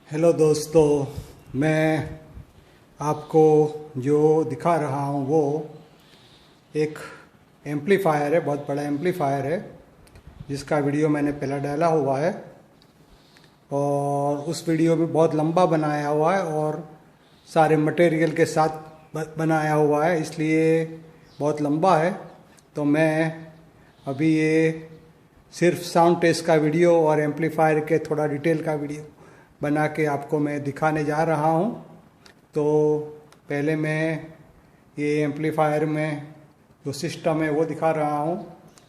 Hello दोस्तों, मैं आपको जो दिखा रहा हूँ वो एक एम्पलीफायर है। बहुत बड़ा एम्पलीफायर है जिसका वीडियो मैंने पहले डाला हुआ है और उस वीडियो में बहुत लंबा बनाया हुआ है और सारे मटेरियल के साथ बनाया हुआ है, इसलिए बहुत लंबा है। तो मैं अभी ये सिर्फ साउंड टेस्ट का वीडियो और एम्पलीफायर के थोड़ा डिटेल का वीडियो बना के आपको मैं दिखाने जा रहा हूँ। तो पहले मैं ये एम्पलीफायर में जो सिस्टम है वो दिखा रहा हूँ।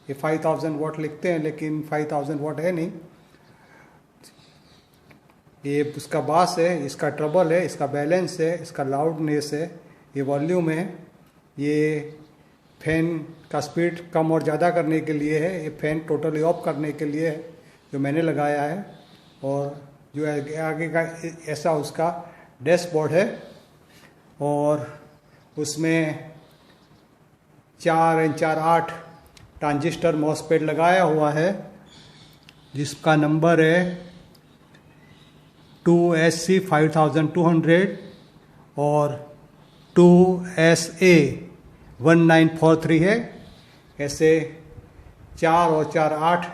ये 5000 वाट लिखते हैं लेकिन 5000 वाट है नहीं। ये उसका बास है, इसका ट्रबल है, इसका बैलेंस है, इसका लाउडनेस है, ये वॉल्यूम है। ये फैन का स्पीड कम और ज़्यादा करने के लिए है, ये फैन टोटली ऑफ करने के लिए है जो मैंने लगाया है। और जो आगे का ऐसा उसका डैशबोर्ड है और उसमें 4N4 8 ट्रांजिस्टर मॉसफेट लगाया हुआ है जिसका नंबर है 2SC 5200 और 2SA 1943 है। ऐसे 4 और 4 8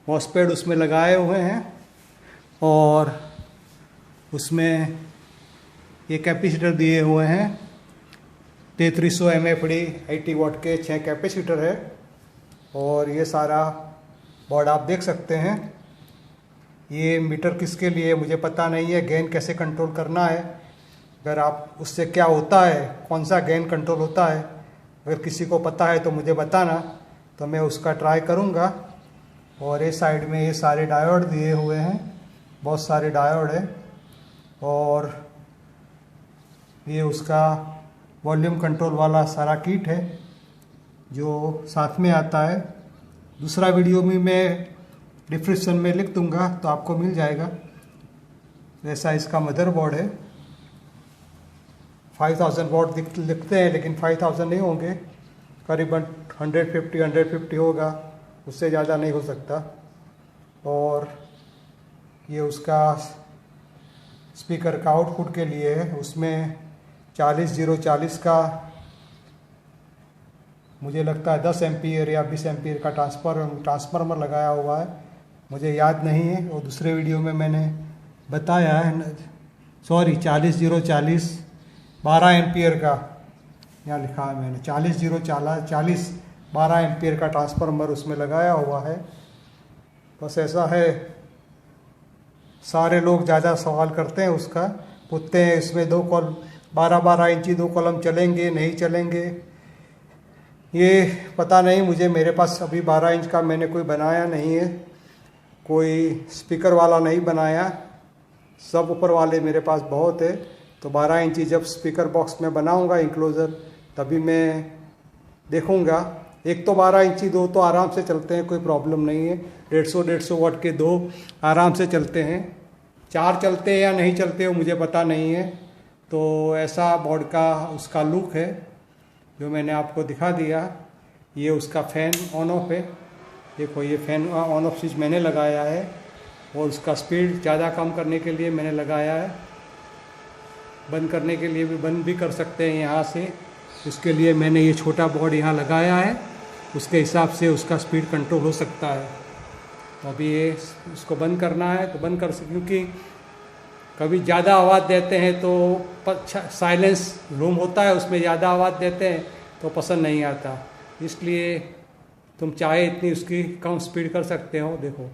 मॉसफेट उसमें लगाए हुए हैं और उसमें ये कैपेसिटर दिए हुए हैं 3300 mFD 80 वाट के 6 कैपेसिटर है। और ये सारा बोर्ड आप देख सकते हैं। ये मीटर किसके लिए मुझे पता नहीं है, गेन कैसे कंट्रोल करना है, अगर आप उससे क्या होता है, कौन सा गेन कंट्रोल होता है, अगर किसी को पता है तो मुझे बताना, तो मैं उसका ट्राई करूँगा। और ये साइड में ये सारे डायोड दिए हुए हैं, बहुत सारे डायोड है। और ये उसका वॉल्यूम कंट्रोल वाला सारा किट है जो साथ में आता है। दूसरा वीडियो में मैं डिस्क्रिप्शन में लिख दूंगा तो आपको मिल जाएगा। ऐसा इसका मदरबोर्ड है। 5000 वाट लिखते हैं लेकिन 5000 नहीं होंगे, करीबन 150 होगा, उससे ज़्यादा नहीं हो सकता। और ये उसका स्पीकर का आउटपुट के लिए है, उसमें 40040 का मुझे लगता है 10 एम्पीयर या 20 एम्पीयर का ट्रांसफार्मर लगाया हुआ है, मुझे याद नहीं है। और दूसरे वीडियो में मैंने बताया है, सॉरी 40040 12 एम्पीयर का यहाँ लिखा है मैंने, 40040 12 एम्पीयर का ट्रांसफार्मर उसमें लगाया हुआ है। बस ऐसा है। सारे लोग ज़्यादा सवाल करते हैं उसका, पूछते हैं इसमें 12 इंची 2 कॉलम चलेंगे नहीं चलेंगे। ये पता नहीं मुझे, मेरे पास अभी 12 इंच का मैंने कोई बनाया नहीं है, कोई स्पीकर वाला नहीं बनाया, सब ऊपर वाले मेरे पास बहुत है। तो 12 इंची जब स्पीकर बॉक्स में बनाऊंगा इंक्लोजर तभी मैं देखूंगा। एक तो 12 इंची 2 तो आराम से चलते हैं, कोई प्रॉब्लम नहीं है। 150 वाट के 2 आराम से चलते हैं। 4 चलते हैं या नहीं चलते हो मुझे पता नहीं है। तो ऐसा बोर्ड का उसका लुक है जो मैंने आपको दिखा दिया। ये उसका फ़ैन ऑन ऑफ है, देखो ये फ़ैन ऑन ऑफ स्विच मैंने लगाया है और उसका स्पीड ज़्यादा कम करने के लिए मैंने लगाया है। बंद करने के लिए भी बंद भी कर सकते हैं यहाँ से, उसके लिए मैंने ये छोटा बोर्ड यहाँ लगाया है, उसके हिसाब से उसका स्पीड कंट्रोल हो सकता है। तो अभी ये उसको बंद करना है तो बंद कर सकते, क्योंकि कभी ज़्यादा आवाज़ देते हैं तो साइलेंस रूम होता है उसमें ज़्यादा आवाज़ देते हैं तो पसंद नहीं आता, इसलिए तुम चाहे इतनी उसकी कम स्पीड कर सकते हो। देखो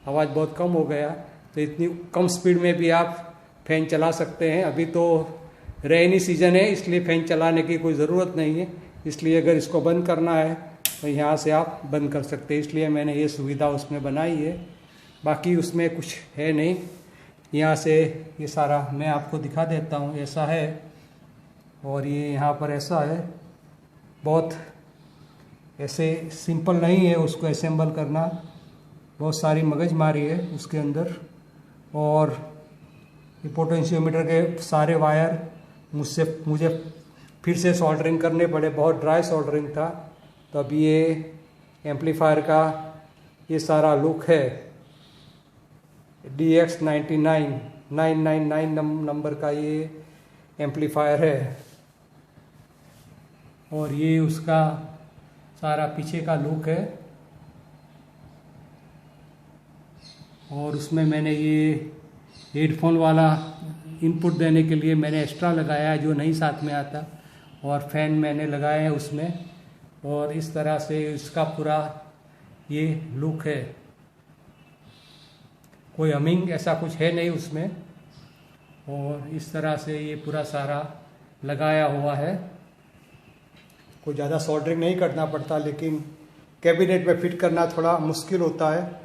आवाज़ बहुत कम हो गया, तो इतनी कम स्पीड में भी आप फ़ैन चला सकते हैं। अभी तो रेनी सीजन है इसलिए फ़ैन चलाने की कोई ज़रूरत नहीं है, इसलिए अगर इसको बंद करना है तो यहाँ से आप बंद कर सकते हैं, इसलिए मैंने ये सुविधा उसमें बनाई है। बाकी उसमें कुछ है नहीं। यहाँ से ये सारा मैं आपको दिखा देता हूँ, ऐसा है। और ये यहाँ पर ऐसा है, बहुत ऐसे सिंपल नहीं है उसको असेंबल करना, बहुत सारी मगजमारी है उसके अंदर। और ये पोटेंशियोमीटर के सारे वायर मुझे फिर से सोल्डरिंग करने पड़े, बहुत ड्राई सोल्डरिंग था। तो अब ये एम्पलीफायर का ये सारा लुक है। DX99 999 नंबर का ये एम्पलीफायर है। और ये उसका सारा पीछे का लुक है। और उसमें मैंने ये हेडफोन वाला इनपुट देने के लिए मैंने एक्स्ट्रा लगाया है जो नहीं साथ में आता। और फैन मैंने लगाया है उसमें। और इस तरह से इसका पूरा ये लुक है। कोई हमिंग ऐसा कुछ है नहीं उसमें। और इस तरह से ये पूरा सारा लगाया हुआ है। कोई ज़्यादा सोल्डरिंग नहीं करना पड़ता, लेकिन कैबिनेट में फिट करना थोड़ा मुश्किल होता है।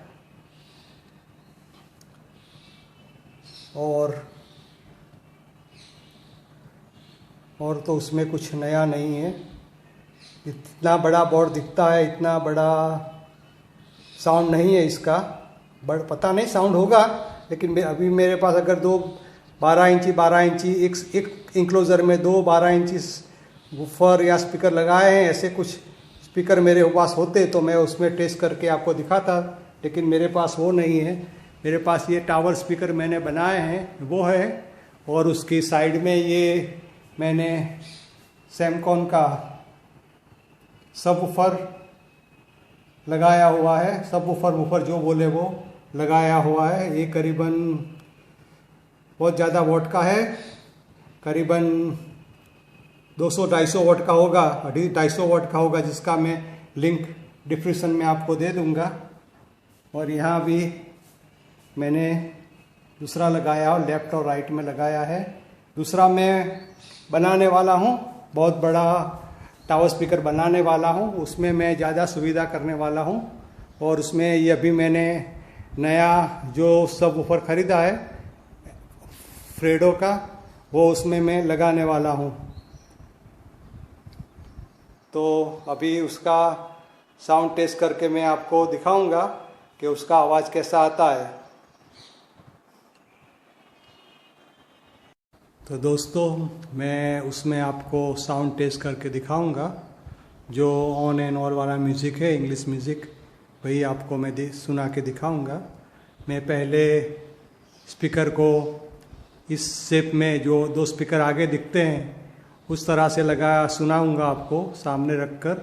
और तो उसमें कुछ नया नहीं है। इतना बड़ा बोर्ड दिखता है, इतना बड़ा साउंड नहीं है इसका। पता नहीं साउंड होगा, लेकिन अभी मेरे पास अगर दो 12 इंची एक इंक्लोजर में दो 12 इंची वूफर या स्पीकर लगाए हैं, ऐसे कुछ स्पीकर मेरे पास होते तो मैं उसमें टेस्ट करके आपको दिखाता, लेकिन मेरे पास वो नहीं है। मेरे पास ये टावर स्पीकर मैंने बनाए हैं वो है। और उसकी साइड में ये मैंने सैमकॉन का सब वूफर लगाया हुआ है। सब वूफर जो बोले वो लगाया हुआ है। ये करीबन बहुत ज़्यादा वोट का है, करीबन 200-250 वोट का होगा, 250 वोट का होगा, जिसका मैं लिंक डिस्क्रिप्शन में आपको दे दूंगा। और यहाँ भी मैंने दूसरा लगाया और लेफ्ट और राइट में लगाया है। दूसरा मैं बनाने वाला हूँ, बहुत बड़ा टावर स्पीकर बनाने वाला हूँ। उसमें मैं ज़्यादा सुविधा करने वाला हूँ। और उसमें ये अभी मैंने नया जो सब वूफर ख़रीदा है फ्रेडो का, वो उसमें मैं लगाने वाला हूँ। तो अभी उसका साउंड टेस्ट करके मैं आपको दिखाऊंगा कि उसका आवाज़ कैसा आता है। तो दोस्तों, मैं उसमें आपको साउंड टेस्ट करके दिखाऊंगा। जो ऑन एंड ऑल वाला म्यूज़िक है, इंग्लिश म्यूज़िक, वही आपको मैं सुना के दिखाऊंगा। मैं पहले स्पीकर को इस शेप में जो दो स्पीकर आगे दिखते हैं उस तरह से सुनाऊंगा आपको सामने रखकर।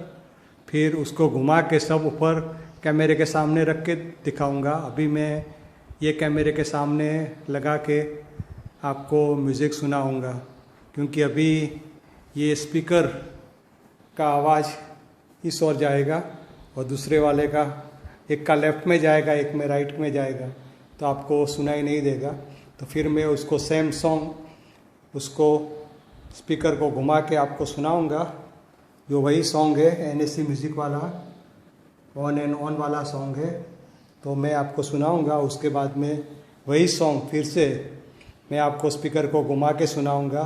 फिर उसको घुमा के सब ऊपर कैमरे के सामने रख के दिखाऊंगा। अभी मैं ये कैमरे के सामने लगा के आपको म्यूज़िक सुनाऊंगा, क्योंकि अभी ये स्पीकर का आवाज़ इस ओर जाएगा और दूसरे वाले का, एक का लेफ़्ट में जाएगा, एक में राइट में जाएगा, तो आपको सुनाई नहीं देगा। तो फिर मैं उसको सेम सॉन्ग उसको स्पीकर को घुमा के आपको सुनाऊंगा, जो वही सॉन्ग है एनएससी म्यूज़िक वाला, ऑन एंड ऑन वाला सॉन्ग है। तो मैं आपको सुनाऊंगा, उसके बाद में वही सॉन्ग फिर से मैं आपको स्पीकर को घुमा के सुनाऊंगा।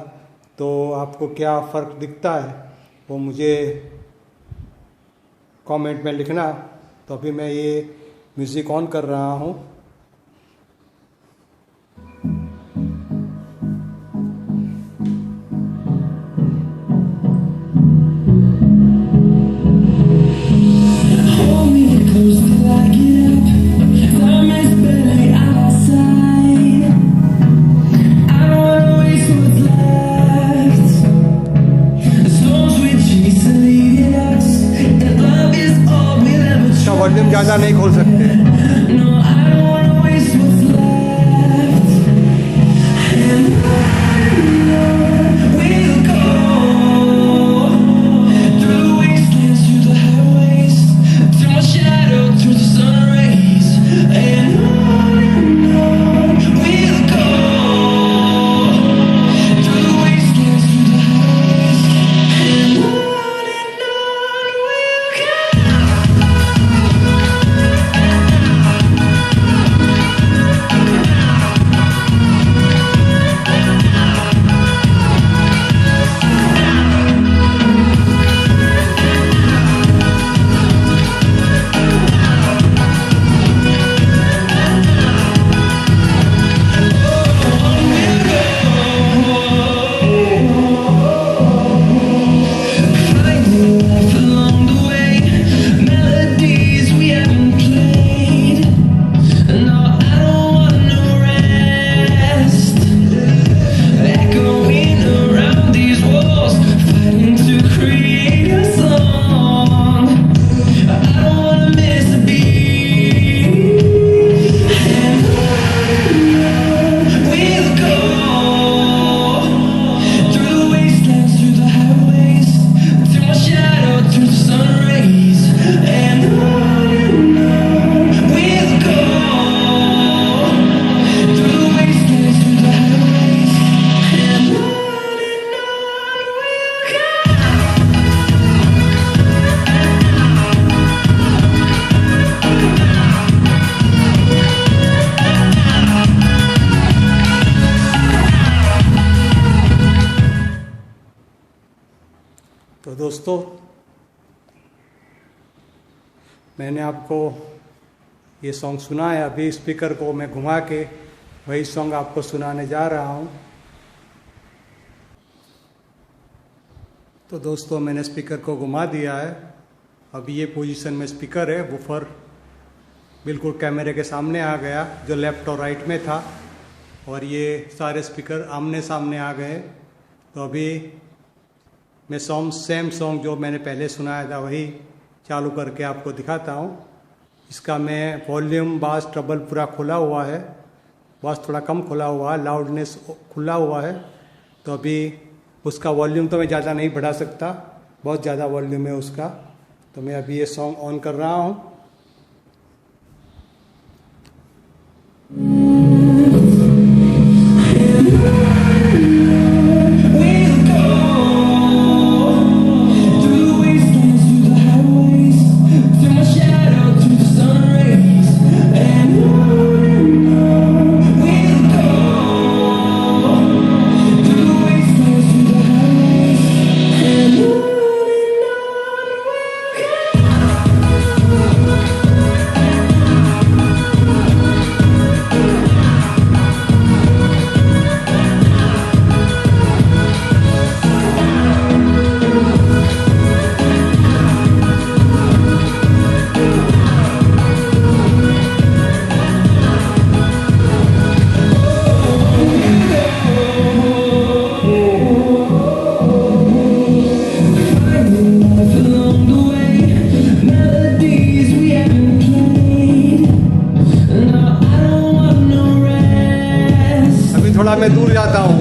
तो आपको क्या फ़र्क दिखता है वो मुझे कमेंट में लिखना। तो अभी मैं ये म्यूज़िक ऑन कर रहा हूँ। वॉल्यूम ज़्यादा नहीं खोल सकते। तो दोस्तों, मैंने आपको ये सॉन्ग सुना है। अभी स्पीकर को मैं घुमा के वही सॉन्ग आपको सुनाने जा रहा हूँ। तो दोस्तों, मैंने स्पीकर को घुमा दिया है। अभी ये पोजीशन में स्पीकर है, वूफर बिल्कुल कैमरे के सामने आ गया जो लेफ्ट और राइट में था, और ये सारे स्पीकर आमने सामने आ गए। तो अभी मैं सेम सॉन्ग जो मैंने पहले सुनाया था वही चालू करके आपको दिखाता हूँ। इसका मैं वॉल्यूम, बास, ट्रबल पूरा खुला हुआ है, बास थोड़ा कम खुला हुआ है, लाउडनेस खुला हुआ है। तो अभी उसका वॉल्यूम तो मैं ज़्यादा नहीं बढ़ा सकता, बहुत ज़्यादा वॉल्यूम है उसका। तो मैं अभी ये सॉन्ग ऑन कर रहा हूँ। थोड़ा मैं दूर जाता हूँ।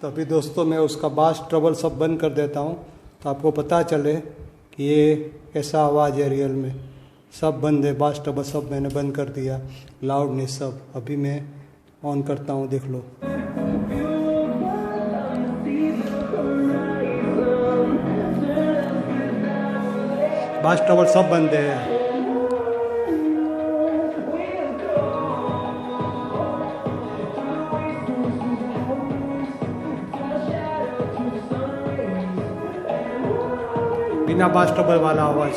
तो अभी दोस्तों, मैं उसका बास, ट्रबल सब बंद कर देता हूँ तो आपको पता चले कि ये कैसा आवाज़ है रियल में। सब बंद है, बास, ट्रबल सब मैंने बंद कर दिया, लाउडनेस सब। अभी मैं ऑन करता हूँ, देख लो। बास, ट्रबल सब बंद है। बिना बास, ट्रबल वाला आवाज।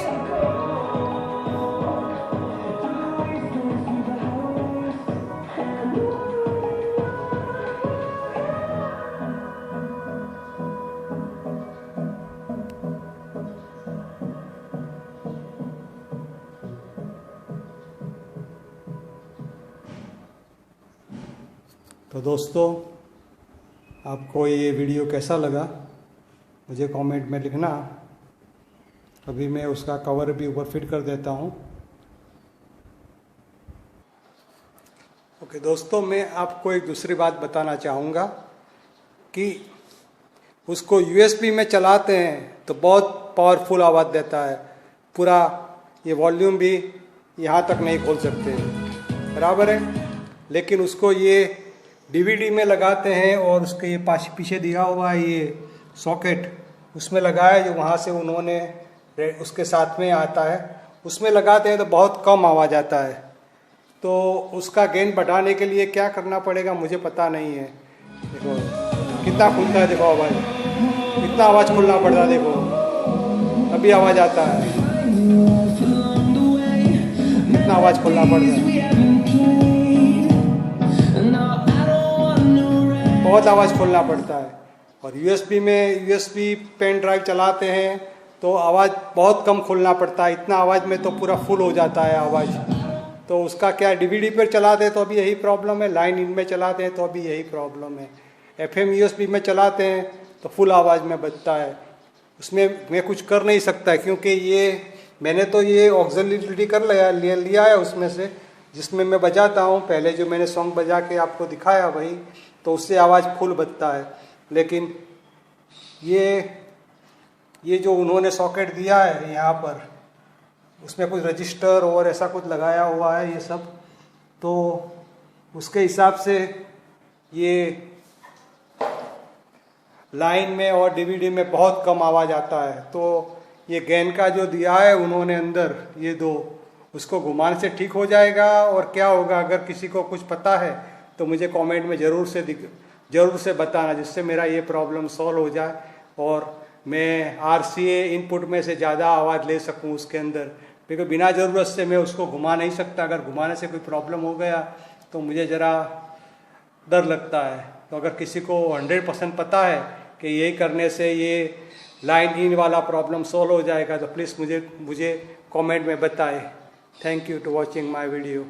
तो दोस्तों, आपको ये वीडियो कैसा लगा मुझे कमेंट में लिखना। अभी मैं उसका कवर भी ऊपर फिट कर देता हूँ। ओके दोस्तों, मैं आपको एक दूसरी बात बताना चाहूँगा कि उसको यूएसबी में चलाते हैं तो बहुत पावरफुल आवाज़ देता है। पूरा ये वॉल्यूम भी यहाँ तक नहीं खोल सकते, बराबर है। लेकिन उसको ये डीवीडी में लगाते हैं और उसके ये पीछे दिया हुआ है ये सॉकेट, उसमें लगाया जो वहाँ से उन्होंने उसके साथ में आता है, उसमें लगाते हैं तो बहुत कम आवाज़ आता है। तो उसका गेन बढ़ाने के लिए क्या करना पड़ेगा मुझे पता नहीं है। देखो कितना खुलता है, देखो आवाज़, कितना आवाज़ खुलना पड़ता है, देखो अभी आवाज़ आता है, कितना आवाज़ खुलना पड़ता है। बहुत आवाज़ खोलना पड़ता है। और यूएसबी पेन ड्राइव चलाते हैं तो आवाज़ बहुत कम खोलना पड़ता है, इतना आवाज़ में तो पूरा फुल हो जाता है आवाज़। तो उसका क्या, डीवीडी पर चलाते हैं तो अभी यही प्रॉब्लम है, लाइन इन में चलाते हैं तो अभी यही प्रॉब्लम है, एफएम यूएसबी में चलाते हैं तो फुल आवाज़ में बजता है। उसमें मैं कुछ कर नहीं सकता क्योंकि ये मैंने तो ये ऑक्सिलरी कर लिया है उसमें से, जिसमें मैं बजाता हूँ। पहले जो मैंने सॉन्ग बजा के आपको दिखाया वही, तो उससे आवाज़ फुल बजता है। लेकिन ये जो उन्होंने सॉकेट दिया है यहाँ पर, उसमें कुछ रजिस्टर और ऐसा कुछ लगाया हुआ है ये सब, तो उसके हिसाब से ये लाइन में और डीवीडी में बहुत कम आवाज़ आता है। तो ये गेन का जो दिया है उन्होंने अंदर ये दो, उसको घुमाने से ठीक हो जाएगा। और क्या होगा, अगर किसी को कुछ पता है तो मुझे कमेंट में ज़रूर से बताना, जिससे मेरा ये प्रॉब्लम सॉल्व हो जाए और मैं RCA इनपुट में से ज़्यादा आवाज़ ले सकूं उसके अंदर, क्योंकि बिना ज़रूरत से मैं उसको घुमा नहीं सकता। अगर घुमाने से कोई प्रॉब्लम हो गया तो मुझे ज़रा डर लगता है। तो अगर किसी को 100% पता है कि यही करने से ये लाइन इन वाला प्रॉब्लम सॉल्व हो जाएगा तो प्लीज़ मुझे कमेंट में बताएं। Thank you to watching my video.